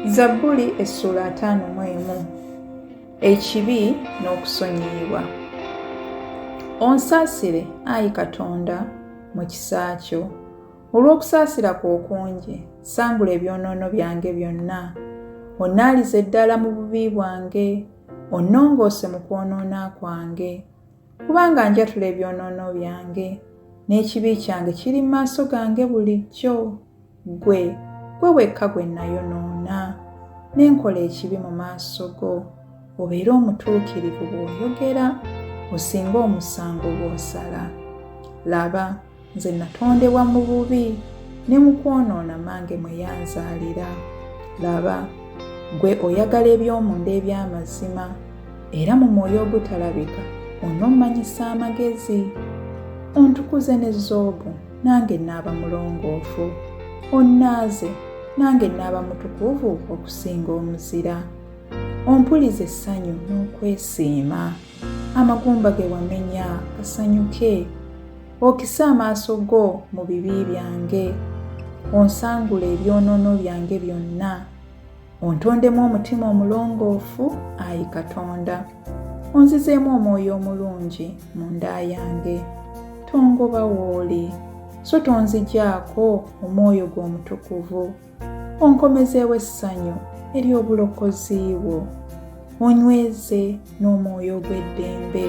Zabbuli essula 51. Ekibi n'okusonyiyibwa. Onsaasire, Ayi Katonda, mu kisa kyo. Olw'okusaasira kwo okungi, sangula ebyonoono byange byonna. Onnaalize ddala mu bubi bwange, onnongoose mu kwonoona kwange. Kubanga njatula ebyonoono byange, n'ekibi kyange kiri mu maaso gange bulijjo. Ggwe wekka gwe nayonoona, ne nkola ekibi mu maaso go. Obeere omutuukirivu bw'oyogera, osinga omusango bw'osala. Laba, nze natondebwa mu bubi, ne mu kwonoona mange mwe yanzaalira. Laba, ggwe oyagala eby'omunda eby'amazima, era mu mwoyo ogutalabika onommanyisa amagezi. Ontukuze ne zoobu, nange nnaaba mulongoofu. Onnaaze, nange nnaaba mutukuvu okusinga omuzira. Ompulize essanyu n'okwesiima, amagumba ge wamenya gasanyuke. Okise amaaso go mu bibi byange, onsangule ebyonoono byange byonna. Ontondemu omutima omulongoofu, Ayi Katonda. Onzizeemu omwoyo omulungi mu nda yange. Tongoba w'oli, so tonzigyako omwoyo gwo omutukuvu. Onkomezeewo essanyu ery'obulokozi bwo. Onyweze n'omwoyo ogw'eddembe.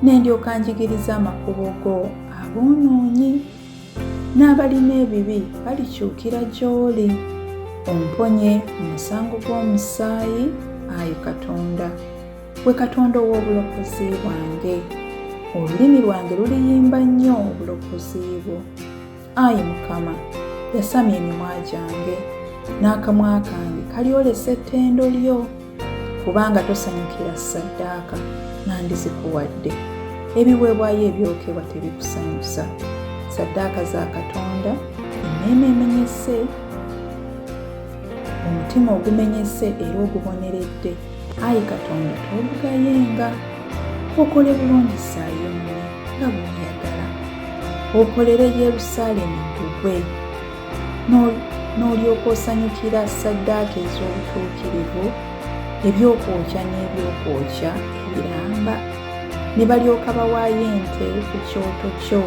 Ne ndyoka njigiriza amakubo go aboonoonyi. N'abalina ebibi balikyukira gy'oli. Omponye mu musango gw'omusaayi, Ayi Katonda. Ggwe Katonda ow'obulokozi bwange. Olulimi lwange luliyimba nnyo obulokozi bwo. Ayi Mukama, yasamya emimwa gyange, n'akamwa kange kalyolesa ettendo lyo. Kubanga tosanyukira ssaddaaka, nandizikuwadde. Ebiweebwayo ebyokebwa tebikusanyusa. Ssaddaaka za Katonda, emmeeme emenyese, omutima ogumenyese era oguboneredde. Ayi Katonda, togugayenga. Okole bulungi Sayuuni nga bw'oyagala. Okolere Yerusaalemi bbugwe, n'olyoka osanyukira ssaddaaka ez'obutuukirivu, ebyokwokya n'ebyokwokya ebiramba. Ne balyoka bawaayo ente ku kyoto kyo